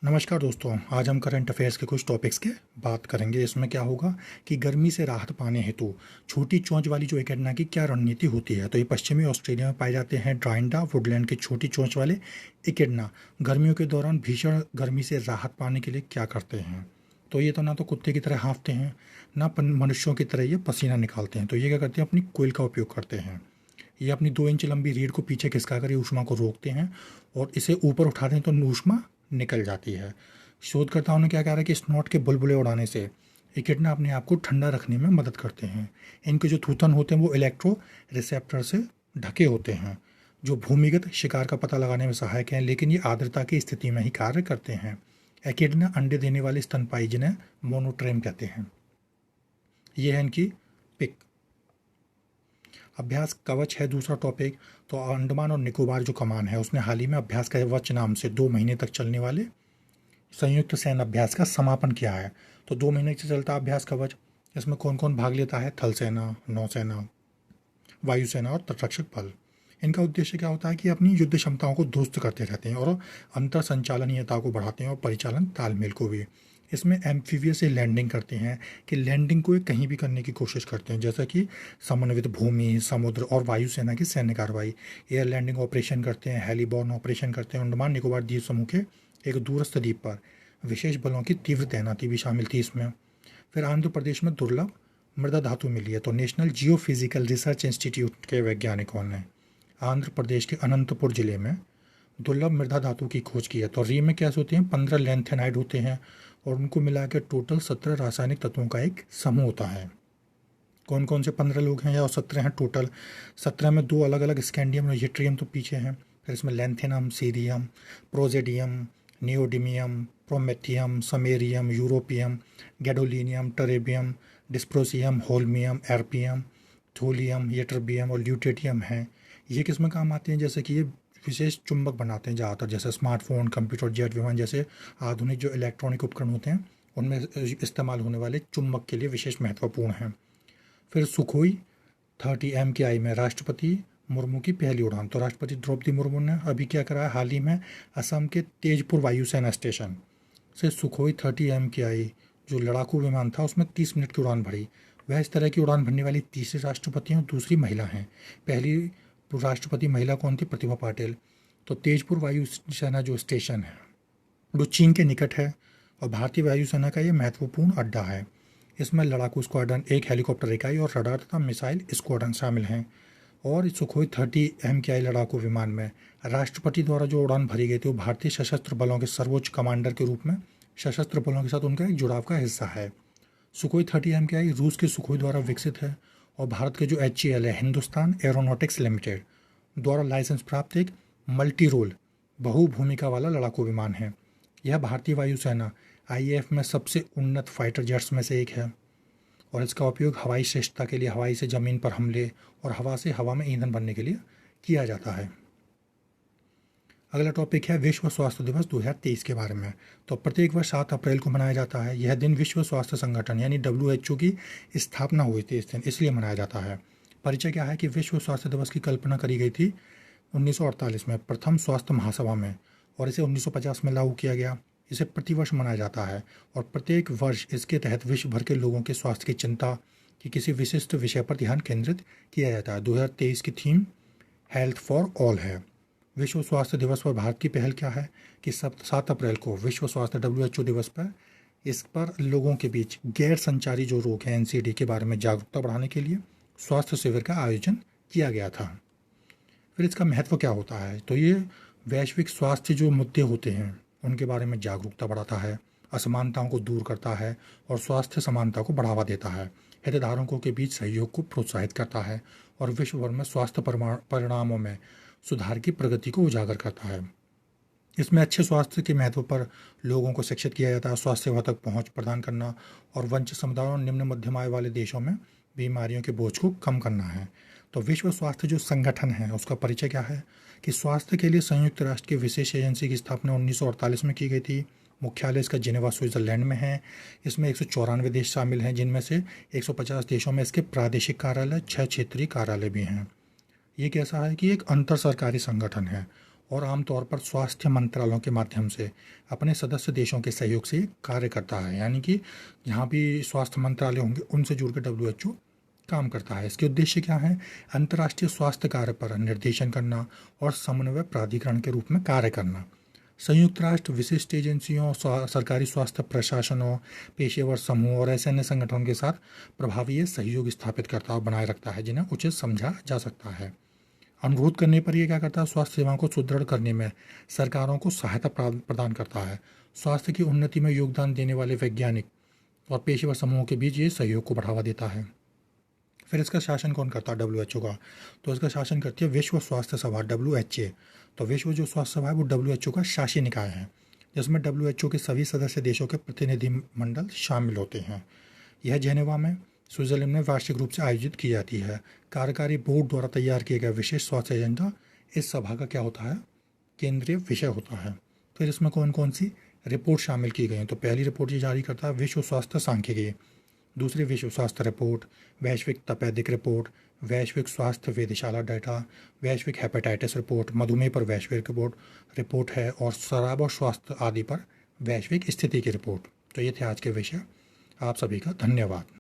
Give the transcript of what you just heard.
नमस्कार दोस्तों, आज हम करंट अफेयर्स के कुछ टॉपिक्स के बात करेंगे। इसमें क्या होगा कि गर्मी से राहत पाने हेतु छोटी चोंच वाली जो एकेडना की क्या रणनीति होती है। तो ये पश्चिमी ऑस्ट्रेलिया में पाए जाते हैं ड्राइंडा वुडलैंड के छोटी चोंच वाले एकेडना गर्मियों के दौरान भीषण गर्मी से राहत पाने के लिए क्या करते हैं। तो ये तो ना तो कुत्ते की तरह हाँफते हैं, ना मनुष्यों की तरह ये पसीना निकालते हैं। तो ये क्या करते हैं, अपनी कोयल का उपयोग करते हैं। ये अपनी 2 इंच लंबी रीढ़ को पीछे खिसका कर ये ऊष्मा को रोकते हैं और इसे ऊपर उठाते हैं तो ऊष्मा निकल जाती है। शोधकर्ताओं ने क्या कहा है कि स्नॉट के बुलबुले उड़ाने से एकेडना अपने आप को ठंडा रखने में मदद करते हैं। इनके जो थूथन होते हैं वो इलेक्ट्रो रिसेप्टर से ढके होते हैं जो भूमिगत शिकार का पता लगाने में सहायक हैं, लेकिन ये आर्द्रता की स्थिति में ही कार्य करते हैं। एकेडना अंडे देने वाले स्तनपायी जिन्हें मोनोट्रेम कहते हैं। ये है इनकी पिक। अभ्यास कवच है दूसरा टॉपिक। तो अंडमान और निकोबार जो कमान है उसने हाल ही में अभ्यास कवच नाम से 2 महीने तक चलने वाले संयुक्त सैन्य अभ्यास का समापन किया है। तो 2 महीने से चलता अभ्यास कवच, इसमें कौन कौन भाग लेता है? थल सेना, नौसेना, वायुसेना और तटरक्षक बल। इनका उद्देश्य क्या होता है कि अपनी युद्ध क्षमताओं को दुरुस्त करते रहते हैं और अंतर संचालनीयता को बढ़ाते हैं और परिचालन तालमेल को भी। इसमें एम्फीबियस से लैंडिंग करते हैं कि लैंडिंग को कहीं भी करने की कोशिश करते हैं, जैसा कि समन्वित भूमि, समुद्र और वायुसेना की सैन्य कार्रवाई। एयर लैंडिंग ऑपरेशन करते हैं, हेलीबॉर्न ऑपरेशन करते हैं। अंडमान निकोबार द्वीप समूह के एक दूरस्थ द्वीप पर विशेष बलों की तीव्र तैनाती भी शामिल थी इसमें। फिर आंध्र प्रदेश में दुर्लभ मृदा धातु मिली है। तो नेशनल जियोफिजिकल रिसर्च इंस्टीट्यूट के वैज्ञानिकों ने आंध्र प्रदेश के अनंतपुर जिले में दुर्लभ मृदा धातु की खोज की है। तो री में क्या होते हैं? 15 लैंथेनाइड होते हैं और उनको मिला के टोटल 17 रासायनिक तत्वों का एक समूह होता है। कौन कौन से 15 लोग हैं या 17 हैं टोटल? 17 में 2 अलग अलग स्कैंडियम और यट्रियम तो पीछे हैं। फिर इसमें lanthanum, cerium, praseodymium, neodymium, promethium, samarium, europium, gadolinium, terbium, dysprosium, holmium, erbium, thulium, ytterbium और ल्यूटेटियम हैं। ये किस में काम आते हैं? जैसे कि ये विशेष चुंबक बनाते हैं ज़्यादातर, जैसे स्मार्टफोन, कंप्यूटर, जेट विमान जैसे आधुनिक जो इलेक्ट्रॉनिक उपकरण होते हैं उनमें इस्तेमाल होने वाले चुंबक के लिए विशेष महत्वपूर्ण हैं। फिर सुखोई 30 MKI में राष्ट्रपति मुर्मू की पहली उड़ान। तो राष्ट्रपति द्रौपदी मुर्मू ने अभी क्या करा है, हाल ही में असम के तेजपुर वायुसेना स्टेशन से सुखोई 30 MKI जो लड़ाकू विमान था उसमें 30 मिनट की उड़ान भरी। वह इस तरह की उड़ान भरने वाली तीसरी राष्ट्रपति और दूसरी महिला हैं। पहली राष्ट्रपति महिला कौन थी? प्रतिभा पाटिल। तो तेजपुर वायुसेना जो स्टेशन है वो चीन के निकट है और भारतीय वायुसेना का ये महत्वपूर्ण अड्डा है। इसमें लड़ाकू स्क्वाड्रन, एक हेलीकॉप्टर इकाई और रडार तथा मिसाइल स्क्वाड्रन शामिल हैं। और सुखोई 30 MKI लड़ाकू विमान में राष्ट्रपति द्वारा जो उड़ान भरी गई थी वो भारतीय सशस्त्र बलों के सर्वोच्च कमांडर के रूप में सशस्त्र बलों के साथ उनका एक जुड़ाव का हिस्सा है। सुखोई 30 MKI रूस के सुखोई द्वारा विकसित है और भारत के जो HAL है, हिंदुस्तान एरोनॉटिक्स लिमिटेड द्वारा लाइसेंस प्राप्त एक मल्टी रोल बहुभूमिका वाला लड़ाकू विमान है। यह भारतीय वायुसेना IAF में सबसे उन्नत फाइटर जेट्स में से एक है और इसका उपयोग हवाई श्रेष्ठता के लिए, हवाई से ज़मीन पर हमले और हवा से हवा में ईंधन बनने के लिए किया जाता है। अगला टॉपिक है विश्व स्वास्थ्य दिवस 2023 के बारे में। तो प्रत्येक वर्ष 7 अप्रैल को मनाया जाता है। यह दिन विश्व स्वास्थ्य संगठन यानी WHO की स्थापना हुई थी इस दिन, इसलिए मनाया जाता है। परिचय क्या है कि विश्व स्वास्थ्य दिवस की कल्पना करी गई थी 1948 में प्रथम स्वास्थ्य महासभा में और इसे 1950 में लागू किया गया। इसे प्रतिवर्ष मनाया जाता है और प्रत्येक वर्ष इसके तहत विश्व भर के लोगों के स्वास्थ्य की चिंता की किसी विशिष्ट विषय पर ध्यान केंद्रित किया जाता है। 2023 की थीम हेल्थ फॉर ऑल है। विश्व स्वास्थ्य दिवस पर भारत की पहल क्या है कि 7 अप्रैल को विश्व स्वास्थ्य WHO दिवस पर इस पर लोगों के बीच गैर संचारी जो रोग है NCD के बारे में जागरूकता बढ़ाने के लिए स्वास्थ्य शिविर का आयोजन किया गया था। फिर इसका महत्व क्या होता है? तो ये वैश्विक स्वास्थ्य जो मुद्दे होते हैं उनके बारे में जागरूकता बढ़ाता है, असमानताओं को दूर करता है और स्वास्थ्य समानता को बढ़ावा देता है, हितधारकों के बीच सहयोग को प्रोत्साहित करता है और विश्व भर में स्वास्थ्य परिणामों में सुधार की प्रगति को उजागर करता है। इसमें अच्छे स्वास्थ्य के महत्व पर लोगों को शिक्षित किया जाता है, स्वास्थ्य सेवा तक पहुंच प्रदान करना और वंचित समुदायों और निम्न मध्यम आय वाले देशों में बीमारियों के बोझ को कम करना है। तो विश्व स्वास्थ्य जो संगठन है उसका परिचय क्या है कि स्वास्थ्य के लिए संयुक्त राष्ट्र की विशेष एजेंसी की स्थापना 1948 में की गई थी। मुख्यालय इसका जिनेवा स्विट्जरलैंड में है। इसमें 194 देश शामिल हैं जिनमें से 150 देशों में इसके प्रादेशिक कार्यालय, 6 क्षेत्रीय कार्यालय भी हैं। ये कैसा है कि एक अंतर सरकारी संगठन है और आमतौर पर स्वास्थ्य मंत्रालयों के माध्यम से अपने सदस्य देशों के सहयोग से कार्य करता है। यानी कि जहाँ भी स्वास्थ्य मंत्रालय होंगे उनसे जुड़ के WHO काम करता है। इसके उद्देश्य क्या हैं? अंतर्राष्ट्रीय स्वास्थ्य कार्य पर निर्देशन करना और समन्वय प्राधिकरण के रूप में कार्य करना। संयुक्त राष्ट्र विशिष्ट एजेंसियों, सरकारी स्वास्थ्य प्रशासनों, पेशेवर समूह और ऐसे अन्य संगठनों के साथ प्रभावी सहयोग स्थापित करता और बनाए रखता है जिन्हें उचित समझा जा सकता है। अनुरोध करने पर यह क्या करता है? स्वास्थ्य सेवाओं को सुदृढ़ करने में सरकारों को सहायता प्रदान करता है। स्वास्थ्य की उन्नति में योगदान देने वाले वैज्ञानिक और पेशेवर समूहों के बीच ये सहयोग को बढ़ावा देता है। फिर इसका शासन कौन करता है? WHO का। तो इसका शासन करती है विश्व स्वास्थ्य सभा, WHA। तो विश्व जो स्वास्थ्य सभा है वो WHO का शासी निकाय है, जिसमें WHO के सभी सदस्य देशों के प्रतिनिधिमंडल शामिल होते हैं। यह जेनेवा में स्विट्जरलैंड में वार्षिक रूप से आयोजित की जाती है। कार्यकारी बोर्ड द्वारा तैयार किए गए विशेष स्वास्थ्य एजेंडा इस सभा का क्या होता है? केंद्रीय विषय होता है। फिर इसमें कौन कौन सी रिपोर्ट शामिल की गई हैं? तो पहली रिपोर्ट ये जारी करता है विश्व स्वास्थ्य सांख्यिकी, दूसरी विश्व स्वास्थ्य रिपोर्ट, वैश्विक तपेदिक रिपोर्ट, वैश्विक स्वास्थ्य वेधशाला डाटा, वैश्विक हेपेटाइटिस रिपोर्ट, मधुमेह पर वैश्विक रिपोर्ट है, और शराब और स्वास्थ्य आदि पर वैश्विक स्थिति की रिपोर्ट। तो ये थे आज के विषय। आप सभी का धन्यवाद।